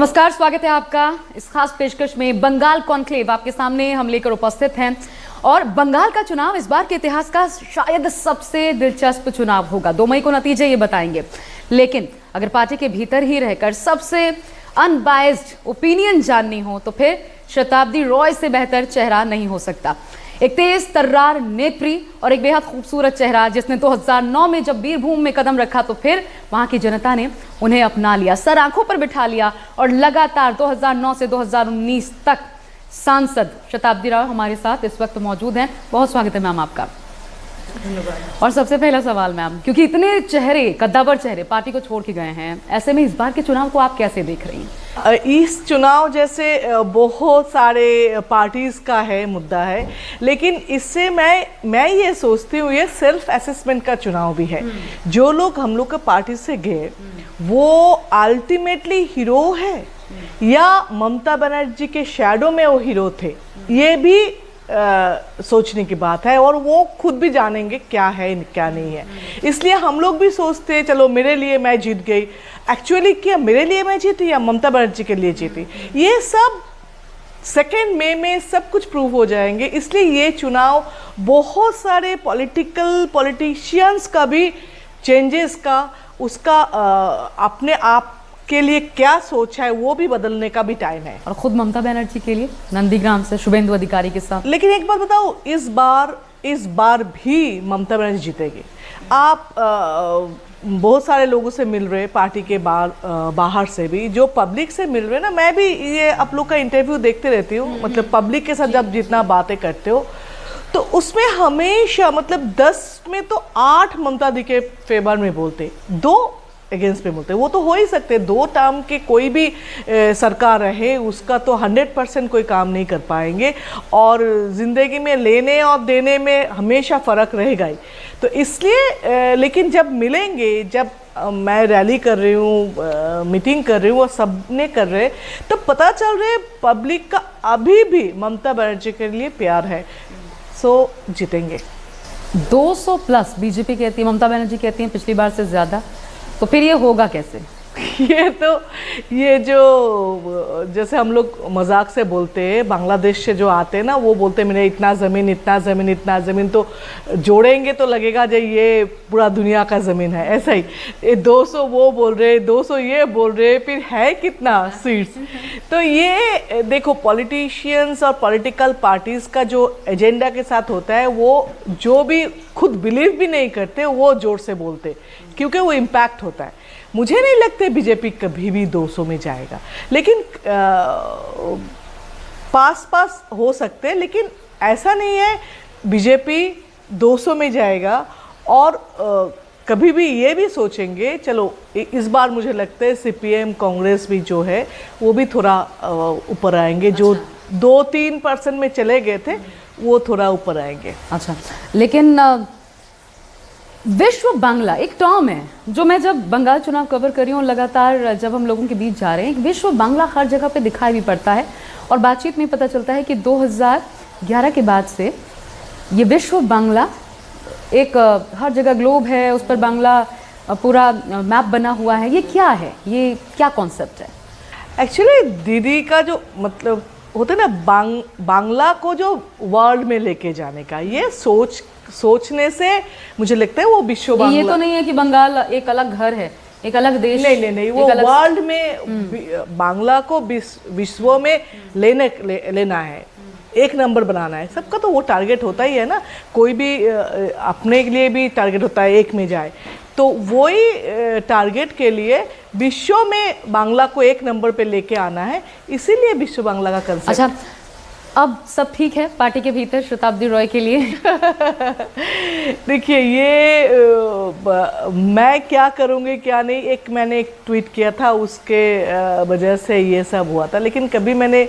नमस्कार, स्वागत है आपका इस खास पेशकश में। बंगाल कॉन्क्लेव आपके सामने हम लेकर उपस्थित हैं और बंगाल का चुनाव इस बार के इतिहास का शायद सबसे दिलचस्प चुनाव होगा। 2 मई को नतीजे ये बताएंगे, लेकिन अगर पार्टी के भीतर ही रहकर सबसे अनबायस्ड ओपिनियन जाननी हो तो फिर शताब्दी रॉय से बेहतर चेहरा नहीं हो सकता। एक तेज तर्रार नेत्री और एक बेहद खूबसूरत चेहरा जिसने 2009 में जब बीरभूम में कदम रखा तो फिर वहां की जनता ने उन्हें अपना लिया, सर आंखों पर बिठा लिया और लगातार 2009 से 2019 तक सांसद शताब्दी राव हमारे साथ इस वक्त मौजूद हैं। बहुत स्वागत है मैम आपका। और सबसे पहला सवाल मैम, क्योंकि इतने चेहरे, कद्दावर चेहरे पार्टी को छोड़ के गए हैं, ऐसे में इस बार के चुनाव को आप कैसे देख रही हैं? इस चुनाव जैसे बहुत सारे पार्टीज का है मुद्दा है, लेकिन इससे मैं ये सोचती हूँ ये सेल्फ असेसमेंट का चुनाव भी है। जो लोग हम लोग के पार्टी से गए वो अल्टीमेटली हीरो है या ममता बनर्जी के शैडो में वो हीरो थे, ये भी सोचने की बात है और वो खुद भी जानेंगे क्या है क्या नहीं है। इसलिए हम लोग भी सोचते हैं चलो मेरे लिए मैं जीत गई, एक्चुअली क्या मेरे लिए मैं जीती या ममता बनर्जी के लिए जीती, ये सब सेकेंड मई में सब कुछ प्रूव हो जाएंगे। इसलिए ये चुनाव बहुत सारे पॉलिटिशियंस का भी चेंजेस का उसका अपने आप के लिए क्या सोच है वो भी बदलने का भी टाइम है। और खुद ममता बनर्जी के लिए नंदीग्राम से शुभेंदु अधिकारी के साथ। लेकिन एक बात बताओ, इस बार भी ममता बनर्जी जीतेगी। आप बहुत सारे लोगों से मिल रहे, पार्टी के बाहर से भी, जो पब्लिक से मिल रहे ना, मैं भी ये आप लोग का इंटरव्यू देखते रहती हूँ, मतलब पब्लिक के साथ जब जितना बातें करते हो तो उसमें हमेशा मतलब 10 में तो 8 ममता दी के फेवर में बोलते, 2 अगेंस्ट में बोलते। वो तो हो ही सकते, 2 टर्म के कोई भी सरकार रहे उसका तो 100% कोई काम नहीं कर पाएंगे और ज़िंदगी में लेने और देने में हमेशा फ़र्क रहेगा ही। तो इसलिए लेकिन जब मिलेंगे, जब मैं रैली कर रही हूँ, मीटिंग कर रही हूँ और सब ने कर रहे, तो पता चल रहा है पब्लिक का अभी भी ममता बनर्जी के लिए प्यार है। सो जीतेंगे। 200 प्लस बीजेपी कहती है, ममता बनर्जी कहती हैं पिछली बार से ज़्यादा, तो फिर ये होगा कैसे? ये जो जैसे हम लोग मजाक से बोलते हैं, बांग्लादेश से जो आते हैं ना, वो बोलते हैं मेरे इतना ज़मीन इतना ज़मीन इतना ज़मीन, तो जोड़ेंगे तो लगेगा जो ये पूरा दुनिया का ज़मीन है। ऐसा ही 200 वो बोल रहे, 200 ये बोल रहे, फिर है कितना सीट्स। तो ये देखो पॉलिटिशियंस और पॉलिटिकल पार्टीज़ का जो एजेंडा के साथ होता है, वो जो भी खुद बिलीव भी नहीं करते वो जोर से बोलते, क्योंकि वो इम्पैक्ट होता है। मुझे नहीं लगता बीजेपी कभी भी 200 में जाएगा, लेकिन पास हो सकते हैं, लेकिन ऐसा नहीं है बीजेपी 200 में जाएगा। और कभी भी ये भी सोचेंगे चलो इस बार मुझे लगता है सीपीएम कांग्रेस भी जो है वो भी थोड़ा ऊपर आएंगे। जो 2-3% में चले गए थे वो थोड़ा ऊपर आएंगे। अच्छा, लेकिन विश्व बांग्ला एक टर्म है जो मैं जब बंगाल चुनाव कवर कर रही हूँ, लगातार जब हम लोगों के बीच जा रहे हैं, विश्व बांग्ला हर जगह पे दिखाई भी पड़ता है और बातचीत में पता चलता है कि 2011 के बाद से ये विश्व बांग्ला एक हर जगह ग्लोब है, उस पर बांग्ला पूरा मैप बना हुआ है। ये क्या है, ये क्या कॉन्सेप्ट है? एक्चुअली दीदी का जो मतलब होता है ना, बांग्ला को जो वर्ल्ड में लेके जाने का, ये सोचने से मुझे लगता है वो विश्व बांग्ला, ये तो नहीं है कि बंगाल एक अलग घर है, एक अलग देश, नहीं, वो वर्ल्ड में बांग्ला को विश्व में लेना है, 1 नंबर बनाना है। सबका तो वो टारगेट होता ही है ना, कोई भी अपने के लिए भी टारगेट होता है 1 में जाए, तो वही टारगेट के लिए विश्व में बांग्ला को 1 नंबर पे लेके आना है, इसीलिए विश्व बांग्ला का कंसेप्ट। अच्छा, अब सब ठीक है पार्टी के भीतर शताब्दी रॉय के लिए? देखिए ये मैं क्या करूँगी क्या नहीं, मैंने एक ट्वीट किया था, उसके वजह से ये सब हुआ था, लेकिन कभी मैंने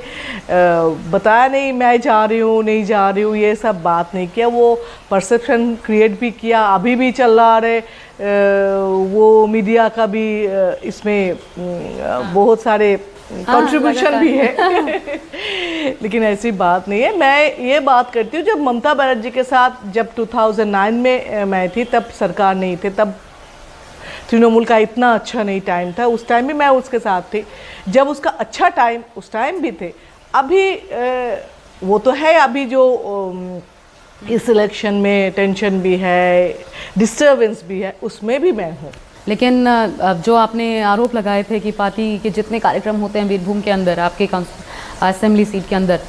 बताया नहीं मैं जा रही हूँ नहीं जा रही हूँ, ये सब बात नहीं किया। वो परसेप्शन क्रिएट भी किया, अभी भी चल रहा है, वो मीडिया का भी इसमें बहुत सारे कंट्रीब्यूशन भी है। लेकिन ऐसी बात नहीं है। मैं ये बात करती हूँ, जब ममता बनर्जी के साथ जब 2009 में मैं थी, तब सरकार नहीं थे, तब तृणमूल का इतना अच्छा नहीं टाइम था, उस टाइम भी मैं उसके साथ थी। जब उसका अच्छा टाइम उस टाइम भी थे। अभी वो तो है, अभी जो इस इलेक्शन में टेंशन भी है, डिस्टर्बेंस भी है, उसमें भी मैं हूँ। लेकिन अब जो आपने आरोप लगाए थे कि पार्टी के जितने कार्यक्रम होते हैं वीरभूम के अंदर, आपके असेंबली सीट के अंदर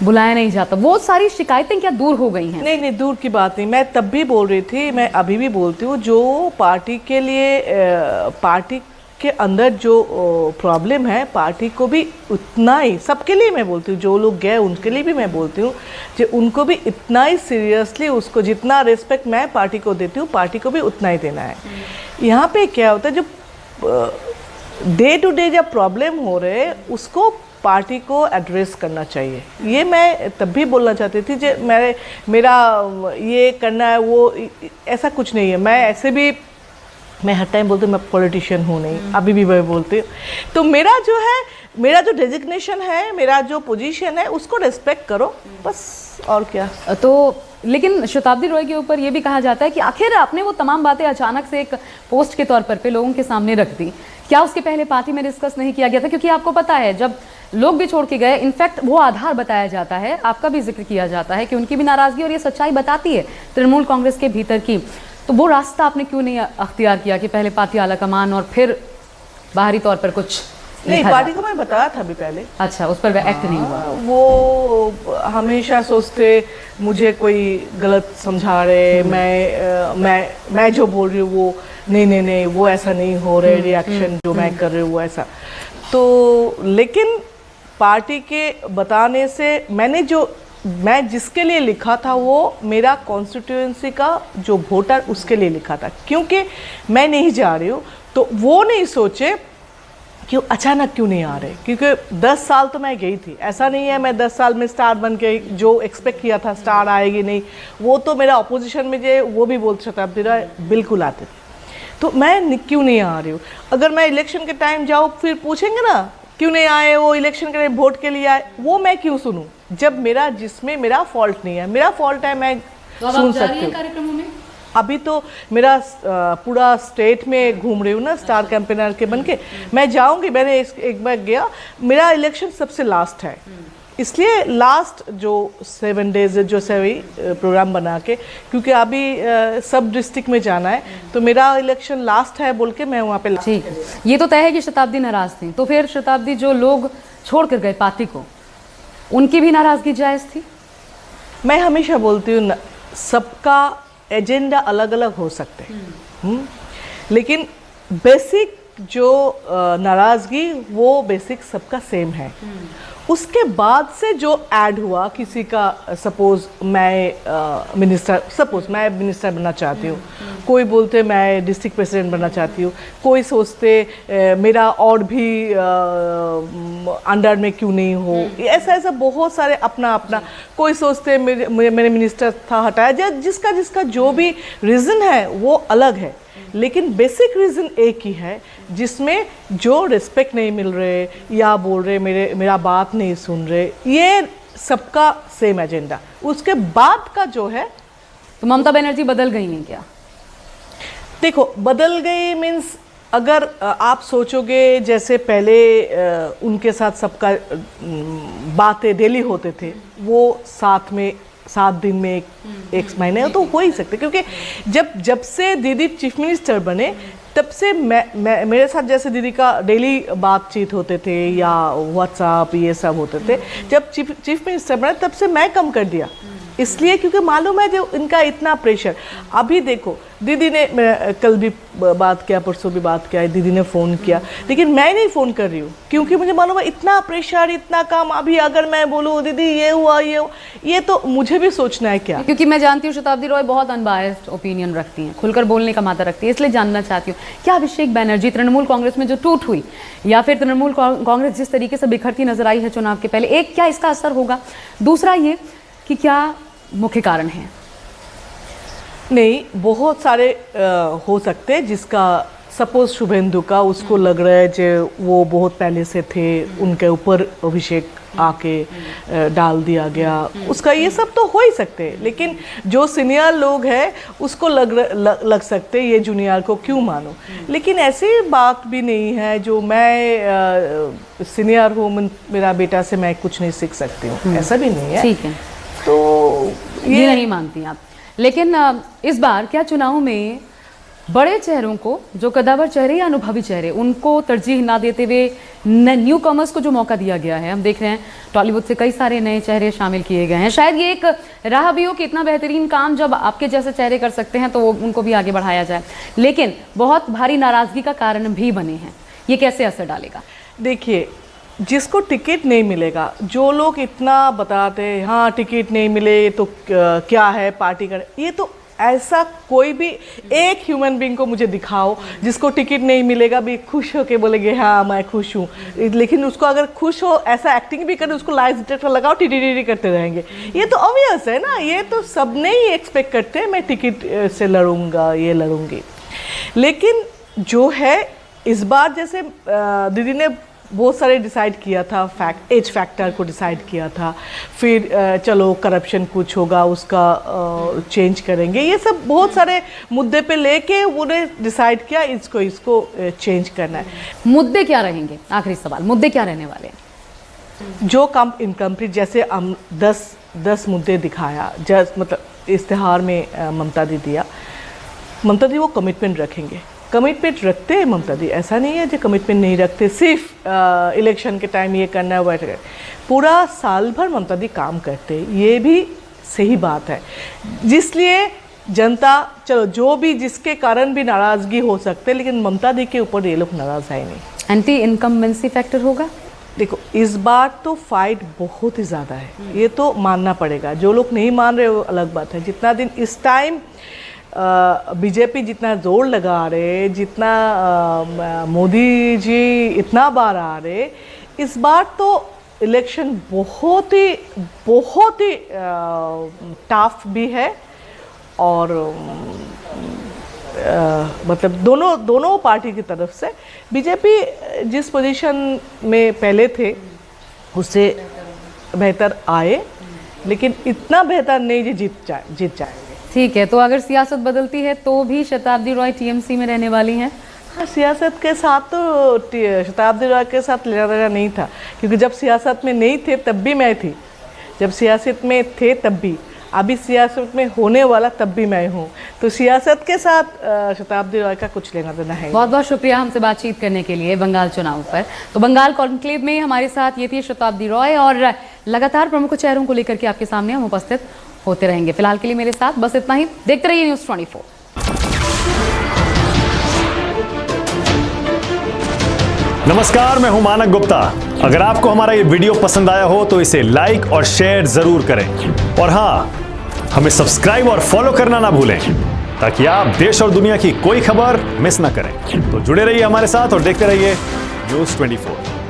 बुलाया नहीं जाता, वो सारी शिकायतें क्या दूर हो गई हैं? नहीं नहीं, दूर की बात नहीं। मैं तब भी बोल रही थी, मैं अभी भी बोलती हूँ, जो पार्टी के लिए पार्टी के अंदर जो प्रॉब्लम है, पार्टी को भी उतना ही, सबके लिए मैं बोलती हूँ, जो लोग गए उनके लिए भी मैं बोलती हूँ कि उनको भी इतना ही सीरियसली, उसको जितना रिस्पेक्ट मैं पार्टी को देती हूँ, पार्टी को भी उतना ही देना है। यहाँ पे क्या होता है, जो डे टू डे जब प्रॉब्लम हो रहे हैं उसको पार्टी को एड्रेस करना चाहिए। ये मैं तब भी बोलना चाहती थी कि मेरा ये करना है, वो ऐसा कुछ नहीं है। मैं ऐसे भी, मैं हर टाइम बोलती हूँ मैं पॉलिटिशियन हूँ नहीं, अभी भी मैं बोलती हूँ। तो मेरा जो है, मेरा जो डेजिग्नेशन है, मेरा जो पोजीशन है, उसको रिस्पेक्ट करो बस, और क्या। तो लेकिन शताब्दी रॉय के ऊपर ये भी कहा जाता है कि आखिर आपने वो तमाम बातें अचानक से एक पोस्ट के तौर पर पे लोगों के सामने रख दी, क्या उसके पहले पार्टी में डिस्कस नहीं किया गया था? क्योंकि आपको पता है जब लोग भी छोड़ के गए, इनफैक्ट वो आधार बताया जाता है, आपका भी जिक्र किया जाता है कि उनकी भी नाराजगी, और ये सच्चाई बताती है तृणमूल कांग्रेस के भीतर की। तो वो रास्ता आपने क्यों नहीं अख्तियार किया कि पहले पार्टी आलाकमान और फिर बाहरी तौर पर कुछ? नहीं, पार्टी को मैं बताया था अभी पहले। अच्छा, उस पर एक्ट नहीं हुआ? वो हमेशा सोचते मुझे कोई गलत समझा रहे, मैं जो बोल रही हूँ वो नहीं, वो ऐसा नहीं हो रहा है, रिएक्शन जो मैं कर रही हूँ वो ऐसा। तो लेकिन पार्टी के बताने से मैं जिसके लिए लिखा था वो मेरा कॉन्स्टिट्यूएंसी का जो वोटर, उसके लिए लिखा था। क्योंकि मैं नहीं जा रही हूँ तो वो नहीं सोचे कि अचानक क्यों नहीं आ रहे, क्योंकि 10 साल तो मैं गई थी। ऐसा नहीं है मैं 10 साल में स्टार बन के जो एक्सपेक्ट किया था स्टार आएगी नहीं, वो तो मेरा अपोजिशन में जो वो भी बोलते शताब्दी राय बिल्कुल आते थे। तो मैं क्यों नहीं आ रही हूँ? अगर मैं इलेक्शन के टाइम जाऊँ फिर पूछेंगे ना क्यों नहीं आए, वो इलेक्शन के टाइम वोट के लिए आए, वो मैं क्यों सुनूँ जब जिसमें मेरा फॉल्ट नहीं है। मेरा फॉल्ट है, मैं सुन सकती हूँ। कार्यक्रमों में अभी तो मेरा पूरा स्टेट में घूम रही हूँ ना स्टार कैंपेनर के बन के। मैं जाऊँगी, मैंने एक बार गया, मेरा इलेक्शन सबसे लास्ट है, इसलिए लास्ट जो 7 डेज जो सभी प्रोग्राम बना के, क्योंकि अभी सब डिस्ट्रिक्ट में जाना है, तो मेरा इलेक्शन लास्ट है बोल के मैं वहाँ पे। ठीक, ये तो तय है कि शताब्दी नाराज थी, तो फिर शताब्दी जो लोग छोड़ कर गए पार्टी को, उनकी भी नाराजगी जायज़ थी? मैं हमेशा बोलती हूँ सबका एजेंडा अलग अलग हो सकते हैं, लेकिन बेसिक जो नाराज़गी वो बेसिक सबका सेम है। उसके बाद से जो ऐड हुआ किसी का, सपोज मैं मिनिस्टर बनना चाहती हूँ, कोई बोलते मैं डिस्ट्रिक्ट प्रेसिडेंट बनना चाहती हूँ, कोई सोचते मेरा और भी अंडर में क्यों नहीं हो, ऐसा बहुत सारे अपना कोई सोचते मेरे मिनिस्टर था हटाया, जिसका जो भी रीज़न है वो अलग है, लेकिन बेसिक रीज़न एक ही है जिसमें जो रिस्पेक्ट नहीं मिल रहे या बोल रहे मेरा बात नहीं सुन रहे, ये सबका सेम एजेंडा। उसके बाद का जो है, तो ममता बनर्जी बदल गई हैं क्या? देखो बदल गई मीन्स, अगर आप सोचोगे जैसे पहले उनके साथ सबका बातें डेली होते थे, वो साथ में 7 दिन में एक महीने तो हो ही सकते, क्योंकि जब से दीदी चीफ मिनिस्टर बने तब से मैं मेरे साथ जैसे दीदी का डेली बातचीत होते थे या व्हाट्सएप ये सब होते थे। जब चीफ मिनिस्टर बने तब से मैं कम कर दिया, इसलिए क्योंकि मालूम है जो इनका इतना प्रेशर। अभी देखो दीदी ने कल भी बात किया, परसों भी बात किया, दीदी ने फ़ोन किया, लेकिन मैं नहीं फ़ोन कर रही हूँ क्योंकि मुझे मालूम है इतना प्रेशर, इतना काम। अभी अगर मैं बोलूँ दीदी ये हुआ ये तो मुझे भी सोचना है क्या, क्योंकि मैं जानती हूँ शताब्दी रॉय बहुत अनबायस्ड ओपिनियन रखती हैं, खुलकर बोलने का माता रखती है, इसलिए जानना चाहती हूँ क्या अभिषेक बनर्जी तृणमूल कांग्रेस में जो टूट हुई या फिर तृणमूल कांग्रेस जिस तरीके से बिखरती नजर आई है चुनाव के पहले, एक क्या इसका असर होगा? दूसरा ये कि क्या मुख्य कारण है? नहीं, बहुत सारे हो सकते हैं जिसका सपोज शुभेंदु का उसको लग रहा है जो वो बहुत पहले से थे, उनके ऊपर अभिषेक आके डाल दिया गया, उसका ये सब तो हो ही सकते हैं। लेकिन जो सीनियर लोग हैं उसको लग सकते ये जूनियर को क्यों मानो। लेकिन ऐसी बात भी नहीं है जो मैं सीनियर हूँ, मेरा बेटा से मैं कुछ नहीं सीख सकती हूँ, ऐसा भी नहीं है। ठीक है, तो ये नहीं मानती आप। लेकिन इस बार क्या चुनाव में बड़े चेहरों को, जो कदावर चेहरे या अनुभवी चेहरे, उनको तरजीह ना देते हुए न्यू कमर्स को जो मौका दिया गया है? हम देख रहे हैं टॉलीवुड से कई सारे नए चेहरे शामिल किए गए हैं। शायद ये एक राह भी हो कि इतना बेहतरीन काम जब आपके जैसे चेहरे कर सकते हैं तो उनको भी आगे बढ़ाया जाए, लेकिन बहुत भारी नाराजगी का कारण भी बने हैं। ये कैसे असर डालेगा? देखिए, जिसको टिकट नहीं मिलेगा, जो लोग इतना बताते हैं हाँ टिकट नहीं मिले तो क्या है पार्टी कर, ये तो ऐसा कोई भी एक ह्यूमन बीइंग को मुझे दिखाओ जिसको टिकट नहीं मिलेगा भी खुश होके बोलेंगे हाँ मैं खुश हूँ। लेकिन उसको अगर खुश हो, ऐसा एक्टिंग भी करे, उसको लाइव डिटेक्टर लगाओ टी करते रहेंगे, ये तो ऑब्वियस है ना। ये तो सबने ही एक्सपेक्ट करते हैं मैं टिकट से लड़ूंगा, ये लड़ूंगी। लेकिन जो है इस बार, जैसे दीदी ने बहुत सारे डिसाइड किया था, एज फैक्टर को डिसाइड किया था, फिर चलो करप्शन कुछ होगा उसका चेंज करेंगे, ये सब बहुत सारे मुद्दे पे लेके उन्हें डिसाइड किया इसको चेंज करना है। मुद्दे क्या रहेंगे? आखिरी सवाल, मुद्दे क्या रहने वाले हैं? जो काम इनकम्प्लीट, जैसे हम 10 मुद्दे दिखाया, मतलब इश्तिहार में ममता दी दिया, ममता दी वो कमिटमेंट रखेंगे, कमिटमेंट रखते हैं ममता दी, ऐसा नहीं है जो कमिटमेंट नहीं रखते, सिर्फ इलेक्शन के टाइम ये करना है वो करना है। पूरा साल भर ममता दी काम करते हैं, ये भी सही बात है। जिसलिए जनता, चलो जो भी जिसके कारण भी नाराज़गी हो सकते हैं, लेकिन ममता दी के ऊपर ये लोग नाराज़ है नहीं। एंटी इनकम्बेंसी फैक्टर होगा? देखो, इस बार तो फाइट बहुत ही ज़्यादा है, ये तो मानना पड़ेगा। जो लोग नहीं मान रहे वो अलग बात है। जितना दिन इस टाइम बीजेपी जितना जोर लगा रहे, जितना मोदी जी इतना बार आ रहे, इस बार तो इलेक्शन बहुत ही टफ भी है। और मतलब दोनों पार्टी की तरफ से बीजेपी जिस पोजीशन में पहले थे उससे बेहतर आए, लेकिन इतना बेहतर नहीं जी जीत जाएंगे। ठीक है, तो अगर सियासत बदलती है तो भी शताब्दी रॉय टीएमसी में रहने वाली हैं? हाँ, सियासत के साथ तो शताब्दी रॉय के साथ लेना देना नहीं था, क्योंकि जब सियासत में नहीं थे तब भी मैं थी, जब सियासत में थे तब भी, अभी सियासत में होने वाला तब भी मैं हूँ। तो सियासत के साथ शताब्दी रॉय का कुछ लेना देना है। बहुत बहुत शुक्रिया हमसे बातचीत करने के लिए बंगाल चुनाव पर। तो बंगाल कॉन्क्लेव में हमारे साथ ये थी शताब्दी रॉय, और लगातार प्रमुख चेहरों को लेकर के आपके सामने हम उपस्थित होते रहेंगे। फिलहाल के लिए मेरे साथ बस इतना ही। देखते रहिए न्यूज़ 24। नमस्कार, मैं हूं मानक गुप्ता। अगर आपको हमारा ये वीडियो पसंद आया हो तो इसे लाइक और शेयर जरूर करें, और हाँ, हमें सब्सक्राइब और फॉलो करना ना भूलें ताकि आप देश और दुनिया की कोई खबर मिस ना करें। तो जुड़े रहिए हमारे साथ और देखते रहिए न्यूज़ 24।